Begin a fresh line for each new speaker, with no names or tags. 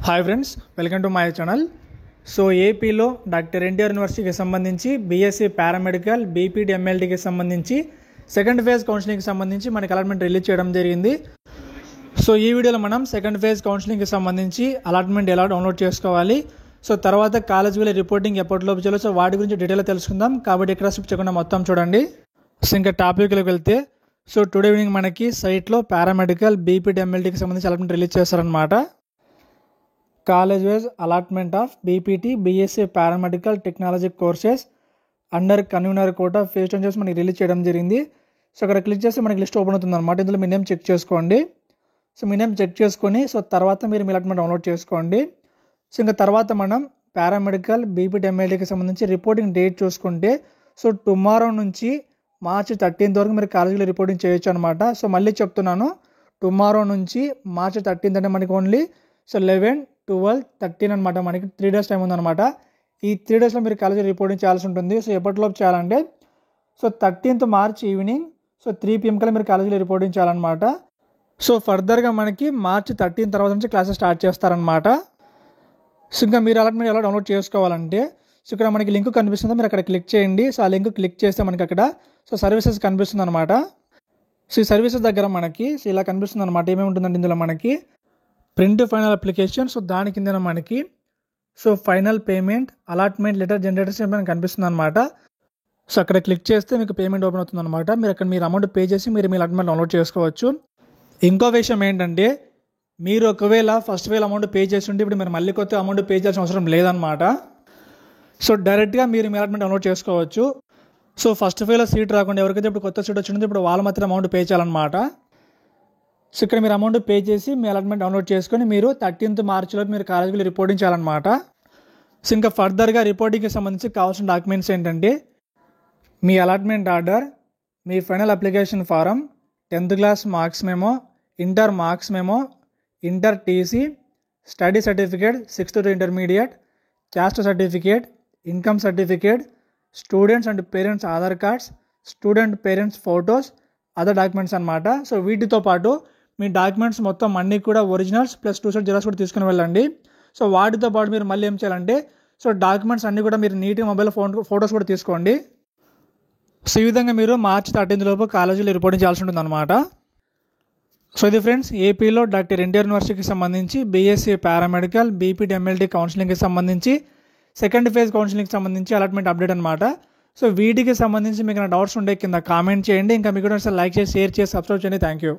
Hi friends, welcome to my channel. So ఏపీలో doctor NTR యూనివర్సిటీకి సంబంధించి బీఎస్సీ పారామెడికల్ బీపీటీ ఎంఎల్టీకి సంబంధించి సెకండ్ ఫేజ్ కౌన్సిలింగ్కి సంబంధించి మనకి అలాట్మెంట్ రిలీజ్ చేయడం జరిగింది. సో ఈ వీడియోలో మనం సెకండ్ ఫేజ్ కౌన్సిలింగ్కి సంబంధించి అలాట్మెంట్ ఎలా డౌన్లోడ్ చేసుకోవాలి, సో తర్వాత కాలేజ్ వెళ్ళి రిపోర్టింగ్ ఎప్పటిలోపు చేయాలో, సో వాటి గురించి డీటెయిల్గా తెలుసుకుందాం. కాబట్టి ఇక్కడ స్కిప్ చేయకుండా మొత్తం చూడండి. సో ఇంకా టాపిక్లోకి వెళ్తే, సో టుడే ఈవినింగ్ మనకి సైట్లో పారామెడికల్ బీపీటీ ఎంఎల్టీకి సంబంధించి అలాట్మెంట్ రిలీజ్ చేస్తారనమాట. College wise allotment of BPT BSc paramedical technology courses under convener quota phase 10 చేసి మనకి రిలీజ్ చేయడం జరిగింది. సో అక్కడ క్లిక్ చేస్తే మనకి లిస్ట్ ఓపెన్ అవుతుంది అనమాట. ఇందులో మీ నేమ్ చెక్ చేసుకోండి. సో మీ నేమ్ చెక్ చేసుకొని సో తర్వాత మీరు మీ అలాట్మెంట్ డౌన్లోడ్ చేసుకోండి. సో ఇంకా తర్వాత మనం పారామెడికల్ బీపీటీ ఎంఎల్టీకి సంబంధించి రిపోర్టింగ్ డేట్ చూసుకుంటే, సో టుమారో నుంచి మార్చి 13th వరకు మీరు కాలేజీలో రిపోర్టింగ్ చేయొచ్చు అనమాట. సో మళ్ళీ చెప్తున్నాను, టుమారో నుంచి మార్చి 13th అంటే మనకి ఓన్లీ సో 11, 12, 13 అనమాట. మనకి 3 days టైం ఉందన్నమాట. ఈ 3 daysలో మీరు కాలేజీ రిపోర్టింగ్ చేయాల్సి ఉంటుంది. సో ఎప్పటిలోపు చేయాలంటే so 13th March evening so 3 PM కల్లా మీరు కాలేజీలో రిపోర్టింగ్ చేయాలన్నమాట. సో ఫర్దర్గా మనకి మార్చి 13 తర్వాత నుంచి క్లాసెస్ స్టార్ట్ చేస్తారనమాట. సో ఇంకా మీరు అలాట్మెంట్ ఎలా డౌన్లోడ్ చేసుకోవాలంటే, సో ఇక్కడ మనకి లింక్ కనిపిస్తుందో మీరు అక్కడ క్లిక్ చేయండి. సో ఆ లింక్ క్లిక్ చేస్తే మనకి అక్కడ సో సర్వీసెస్ కనిపిస్తుంది అనమాట. సో ఈ సర్వీసెస్ దగ్గర మనకి సో ఇలా కనిపిస్తుంది అనమాట. ఏమేమి ఉంటుందంటే ఇందులో మనకి ప్రింట్ ఫైనల్ అప్లికేషన్, సో దాని కింద మనకి so final payment allotment letter generators మనకి కనిపిస్తుంది అనమాట. సో అక్కడ క్లిక్ చేస్తే మీకు పేమెంట్ ఓపెన్ అవుతుంది అనమాట. మీరు అక్కడ మీరు అమౌంట్ పే చేసి మీరు మీ అలాట్మెంట్ డౌన్లోడ్ చేసుకోవచ్చు. ఇంకో విషయం ఏంటంటే, మీరు ఒకవేళ ఫస్ట్ వేల అమౌంట్ పే చేసి ఉంటే ఇప్పుడు మీరు మళ్ళీ కొత్త అమౌంట్ పే చేయాల్సిన అవసరం లేదనమాట. సో డైరెక్ట్గా మీరు మీ అలాట్మెంట్ డౌన్లోడ్ చేసుకోవచ్చు. సో ఫస్ట్ ఫేజ్లో సీట్ రాకుండా ఎవరికైతే ఇప్పుడు కొత్త సీట్ వచ్చిందో ఇప్పుడు వాళ్ళు మాత్రం అమౌంట్ పే చేయాలన్నమాట. సో ఇక్కడ మీరు అమౌంట్ పే చేసి మీ అలాట్మెంట్ డౌన్లోడ్ చేసుకొని మీరు 13th మార్చిలో మీరు కాలేజీలో రిపోర్టింగ్ చేయాలన్నమాట. సో ఇంకా ఫర్దర్గా రిపోర్టింగ్కి సంబంధించి కావాల్సిన డాక్యుమెంట్స్ ఏంటంటే, మీ అలాట్మెంట్ ఆర్డర్, మీ final application form, 10th class marks memo, inter marks memo, inter TC, study certificate 6th to intermediate, caste certificate, income certificate, students and parents Aadhaar cards, student parents photos, other documents అనమాట. So వీటితో పాటు మీ documents మొత్తం అన్నీ కూడా originals plus 2 set xerox కూడా తీసుకుని వెళ్ళండి. So వాటితో పాటు మీరు మళ్ళీ ఏం చేయాలంటే, సో డాక్యుమెంట్స్ అన్నీ కూడా మీరు నీట్గా మొబైల్ ఫొటోస్ కూడా తీసుకోండి. సో ఈ విధంగా మీరు మార్చి 13th లోపు కాలేజీలో రిపోర్టింగ్ చేయాల్సి ఉంటుంది అనమాట. సో ఇది ఫ్రెండ్స్, ఏపీలో డాక్టర్ ఎన్టీఆర్ యూనివర్సిటీకి సంబంధించి బీఎస్సీ పారామెడికల్ బీపీటీ ఎంఎల్టీ కౌన్సిలింగ్కి సంబంధించి సెకండ్ ఫేజ్ కౌన్సిలింగ్కి సంబంధించి అలాట్మెంట్ అప్డేట్ అనమాట. సో వీటికి సంబంధించి మీకు డౌట్స్ ఉంటే కింద కామెంట్ చేయండి. ఇంకా మీకు లైక్ చేసి షేర్ చేసి సబ్స్క్రైబ్ చేయండి. Thank you.